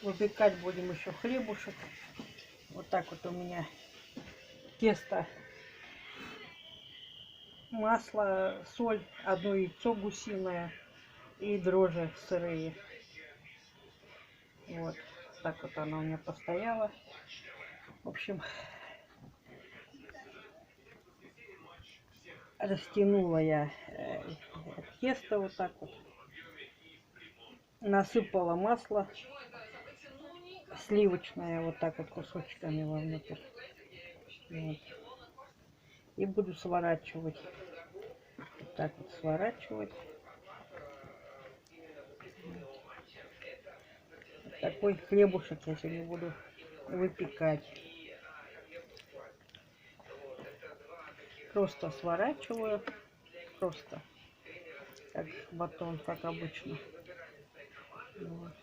Выпекать будем еще хлебушек. Вот так вот у меня тесто, масло, соль, одно яйцо гусиное и дрожжи сырые. Вот так вот оно у меня постояло. В общем, растянула я тесто вот так вот. Насыпала масло сливочное вот так вот кусочками вовнутрь. Вот. И буду сворачивать. Вот так вот сворачивать. Вот такой хлебушек я сегодня буду выпекать. Просто сворачиваю. Просто как батон, как обычно. Вот.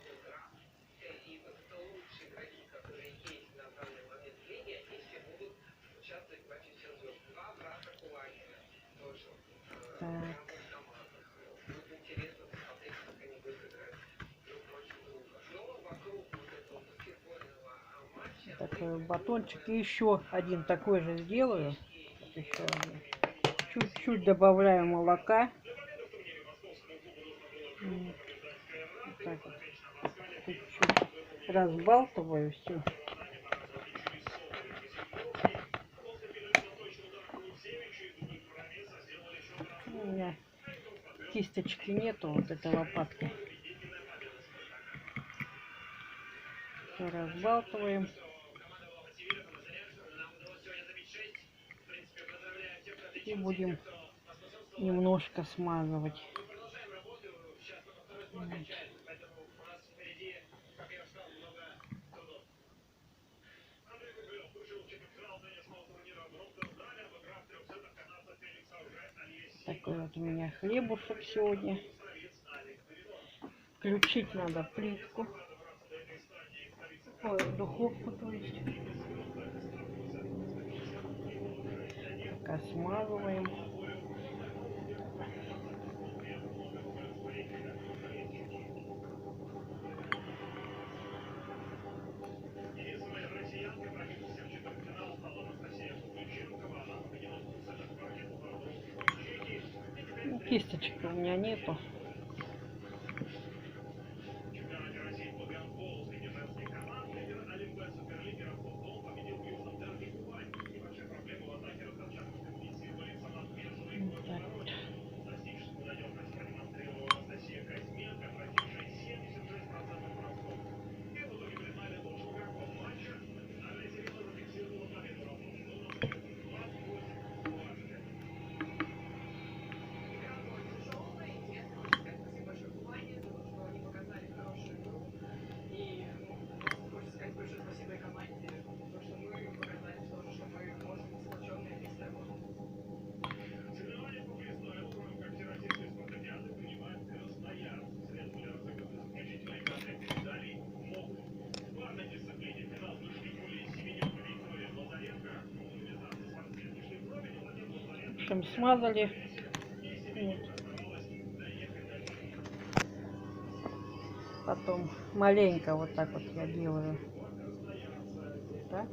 Так. Такой батончик. И еще один такой же сделаю. Вот еще один. Чуть-чуть добавляю молока. Вот так вот. Чуть-чуть разбалтываю все. У меня кисточки нету, вот этой лопаткой. Все разбалтываем. И будем немножко смазывать. Вот. Такой вот у меня хлебушек сегодня. Включить надо плитку. Ой, духовку, то есть. Пока смазываем. Ну, кисточки у меня нету. В общем, смазали. Вот. Потом маленько вот так вот я делаю. Так.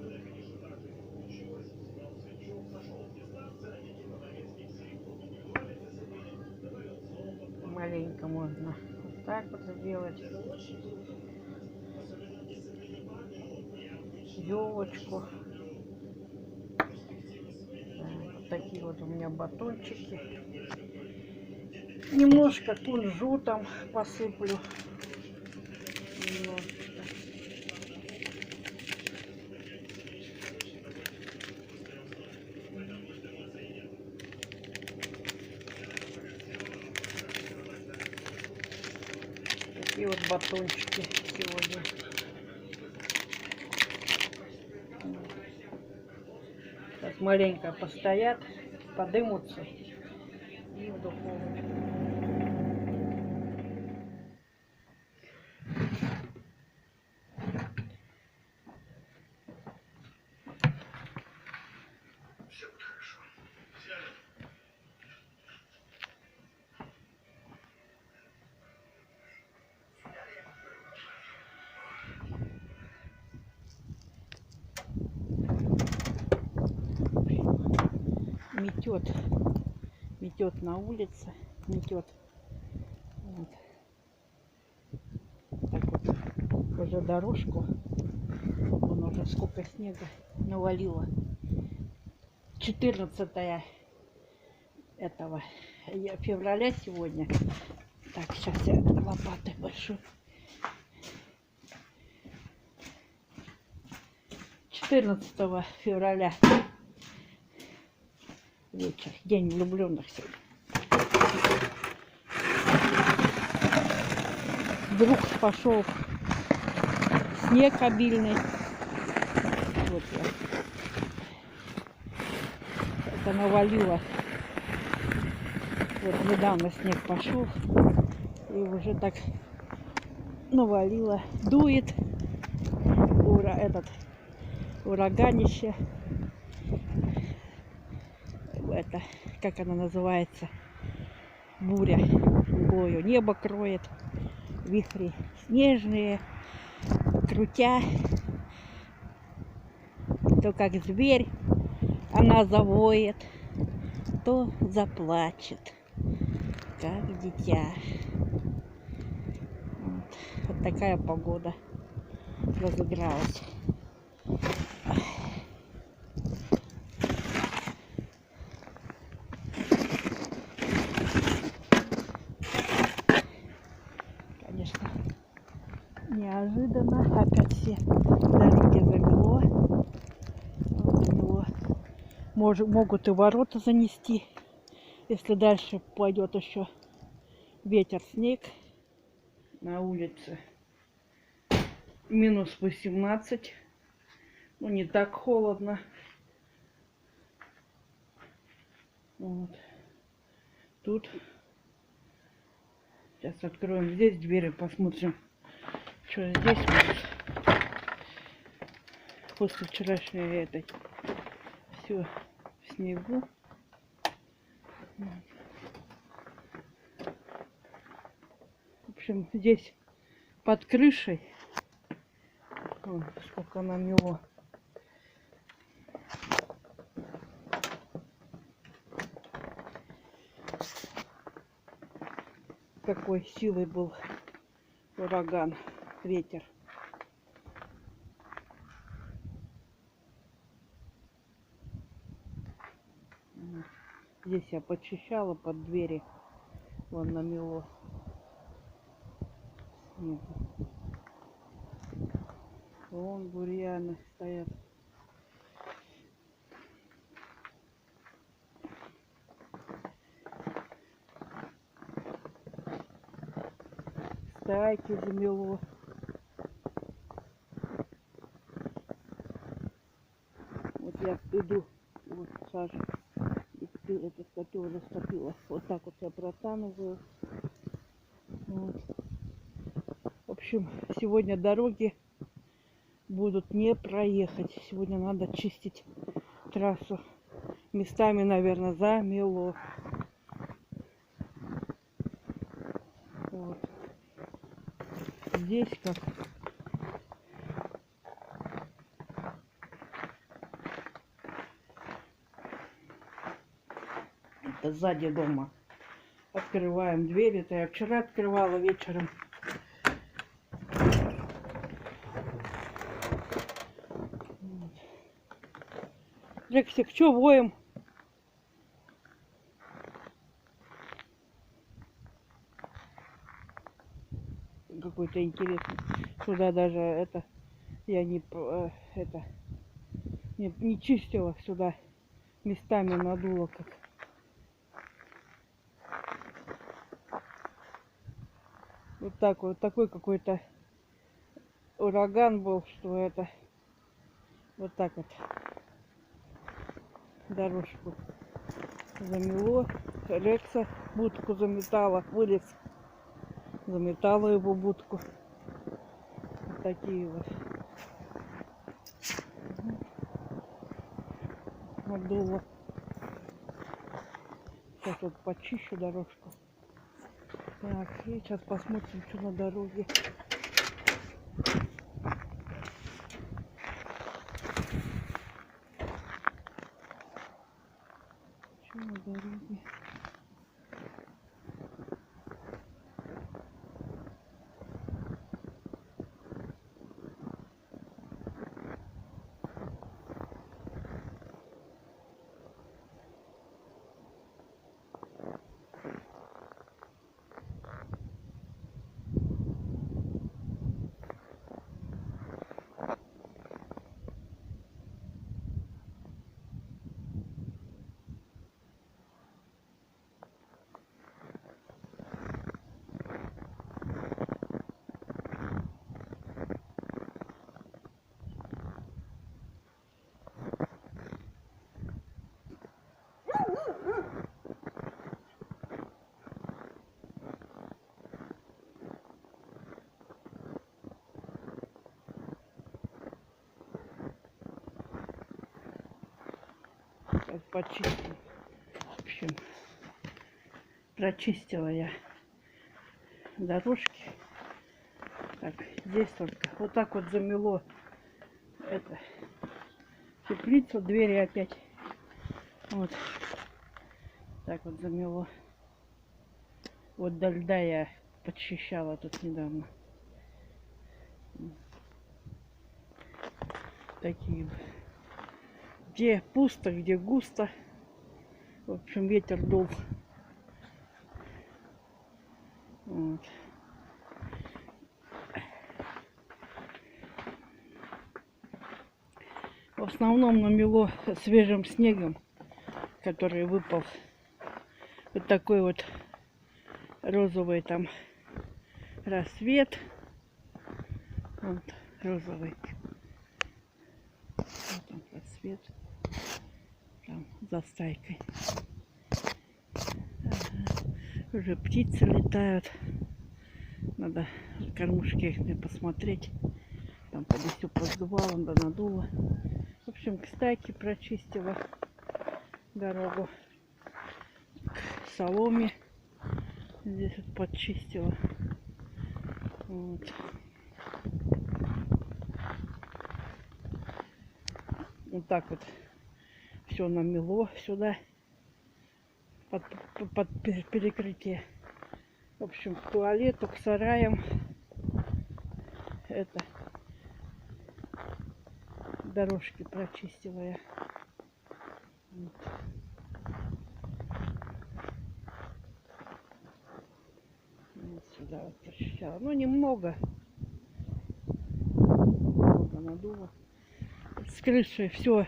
Маленько можно вот так вот сделать. Елочку. Вот такие вот у меня батончики. Немножко кунжутом посыплю. Немножечко. Такие вот батончики сегодня. Сейчас маленько постоят, подымутся и в духовочку. метет. Метет на улице. Метет. Вот. Так вот. Уже дорожку. Вон уже сколько снега навалило. 14 этого февраля сегодня. Так, сейчас я лопатой большой. 14 февраля вечер. День влюбленных сегодня. Вдруг пошел снег обильный. Вот я. Это навалило. Вот недавно снег пошел. И уже так навалило. Дует. Ураганище. Это, как она называется? Буря. Гою. Небо кроет. Вихри снежные. Крутя. То как зверь она завоет, то заплачет, как дитя. Вот такая погода разыгралась. Конечно, неожиданно. Опять все дороги замело. Могут и ворота занести, если дальше пойдет еще ветер, снег. На улице минус 18. Ну, не так холодно. Вот. Тут сейчас откроем здесь двери, посмотрим, что здесь после вчерашней этой. Все в снегу. Вот. В общем, здесь под крышей. Вон, сколько намело. Какой силой был ураган, ветер. Здесь я почищала под двери. Вон намело снегу. Вон бурьяны стоят. Стайки замело. Вот я иду, вот сажу. Это скотина растопила. Вот так вот я протанываю. Вот. В общем, сегодня дороги будут не проехать. Сегодня надо чистить трассу. Местами, наверное, замело. Вот. Здесь как это сзади дома. Открываем дверь. Это я вчера открывала вечером. Вот. Рексик, что воем? Какой-то интересный. Сюда даже это я не чистила, сюда местами надуло как. Вот так вот, такой какой-то ураган был, что это вот так вот дорожку замело. Рекса будку заметала, вылез, заметала его будку. Вот такие вот. Надуло. Сейчас вот почищу дорожку. Так, и сейчас посмотрим, что на дороге. вот почистила. В общем, прочистила я дорожки. Так, здесь только вот так вот замело это теплицу, двери опять. Вот так вот замело. Вот до льда я подчищала тут недавно. Такие. Где пусто, где густо. В общем, ветер дул. Вот. В основном намело свежим снегом, который выпал. Вот такой вот розовый там рассвет. Вот розовый. Вот он рассвет. Там за стайкой. Ага. Уже птицы летают. Надо кормушки их посмотреть. Там все поздувало, да надуло. В общем, к стайке прочистила дорогу. К соломе здесь вот подчистила. Вот. Вот так вот все намело сюда под перекрытие. В общем, к туалету, к сараям. Это дорожки прочистила я. Вот. Вот сюда вот прочищала. Ну, немного. Немного надуло. С крыши все,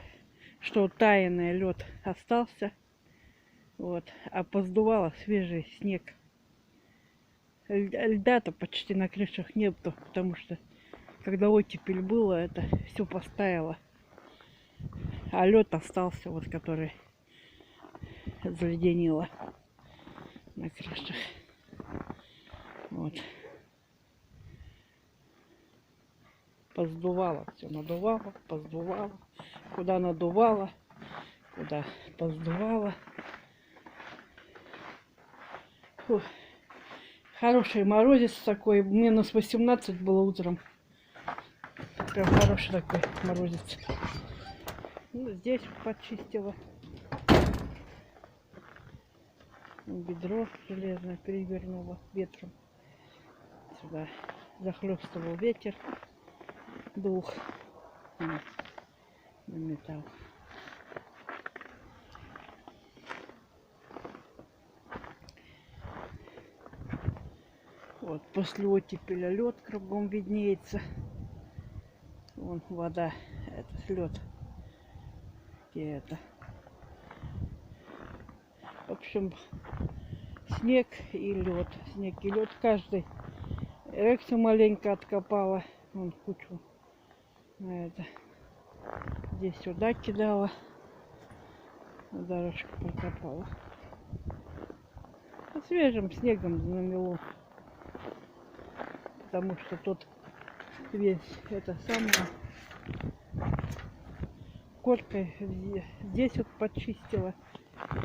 что таянный лед остался. Вот. А поздувало свежий снег. Льда-то почти на крышах нету, потому что когда оттепель было, это все постаяло. А лед остался, вот который заледенело на крышах. Вот. Поздувало, все надувало, поздувало. Куда надувало, куда поздувало. Фух. Хороший морозец такой, минус 18 было утром. Прям хороший такой морозец. Ну, здесь почистила. Бедро железное перевернуло ветром. Сюда захлестывал ветер. Дух на металл. Вот после оттепеля лед кругом виднеется. Вон вода, этот лед. Где это? В общем, снег и лед. Снег и лед. Каждый рексу маленько откопала. Вон кучу на это. Здесь сюда кидала. Дорожку прокопала. Свежим снегом намело. Потому что тут весь это самое коркой здесь вот почистила.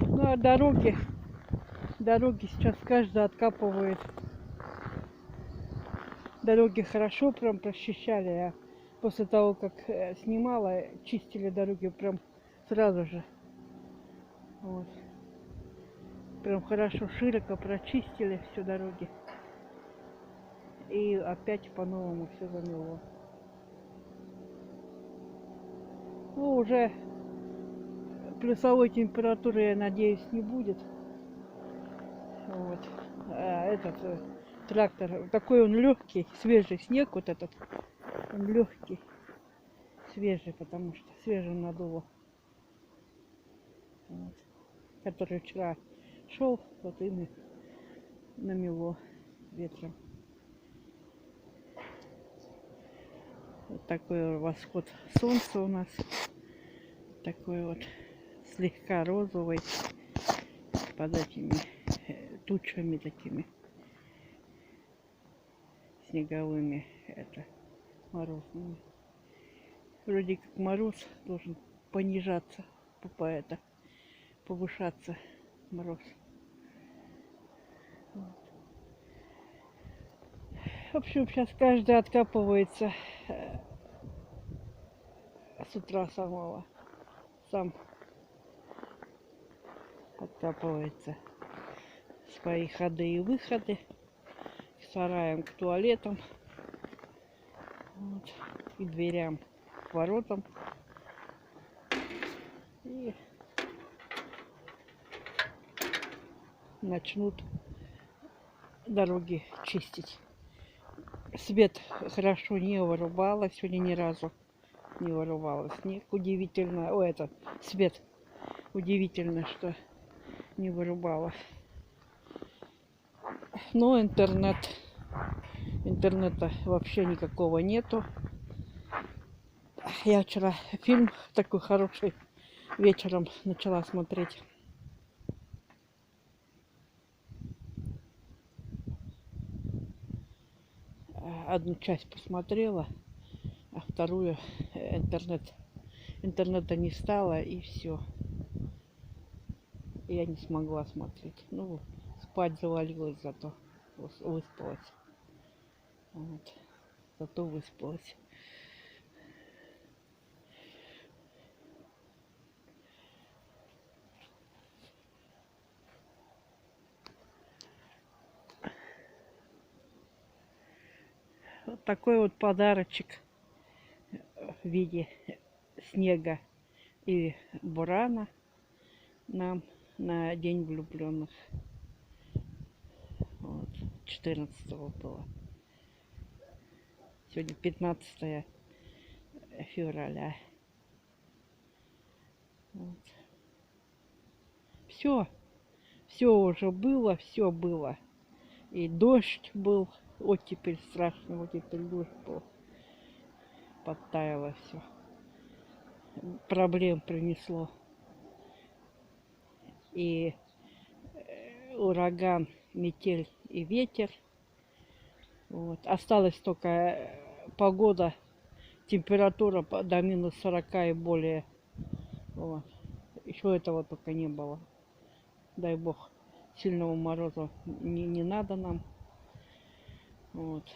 Ну а дороги сейчас каждый откапывает. Дороги хорошо прям прочищали. А после того, как снимала, чистили дороги прям сразу же. Вот. Прям хорошо, широко прочистили все дороги. И опять по-новому все замело. Ну, уже плюсовой температуры, я надеюсь, не будет. Вот. А этот трактор, такой он легкий, свежий снег вот этот. Он легкий, свежий, потому что свежим надуло. Вот. Который вчера шел, вот и намело ветром. Вот такой восход солнца у нас. Такой вот слегка розовый. Под этими тучами такими снеговыми. Это морозными. Вроде как мороз должен понижаться по это повышаться мороз. В общем, сейчас каждый откапывается с утра самого. Сам откапывается свои ходы и выходы. К сараям, к туалетам. Вот, и дверям, к воротам. И начнут дороги чистить. Свет хорошо не вырубала, сегодня ни разу не вырубала. Снег удивительно, этот свет удивительно, что не вырубала. Но интернета вообще никакого нету. Я вчера фильм такой хороший вечером начала смотреть. Одну часть посмотрела, а вторую интернета не стало, и все. Я не смогла смотреть. Ну, спать завалилась, зато выспалась. Вот. Зато выспалась. Вот такой вот подарочек в виде снега и бурана нам на День влюбленных. Вот, 14-го было. Сегодня 15 февраля. Вот. Все уже было, все было. И дождь был, оттепель страшный, оттепель дождь был. Подтаяло все. Проблем принесло. И ураган, метель и ветер. Вот. Осталась только погода, температура до минус 40 и более. Вот. Еще этого только не было. Дай бог, сильного мороза не надо нам. Вот.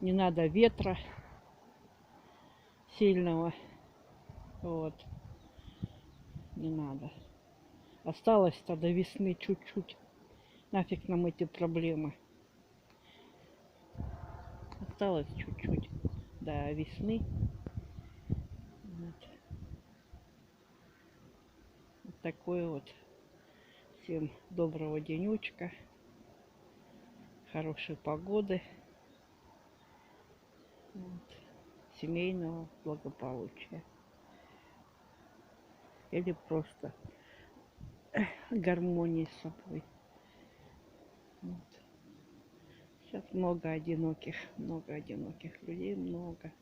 Не надо ветра сильного. Вот. Не надо. Осталось-то до весны чуть-чуть. Нафиг нам эти проблемы. Осталось чуть-чуть до весны. Вот. Вот такой вот. Всем доброго денечка. Хорошей погоды. Вот. Семейного благополучия. Или просто гармонии с собой. Вот. Сейчас много одиноких людей, много.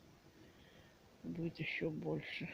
Будет еще больше.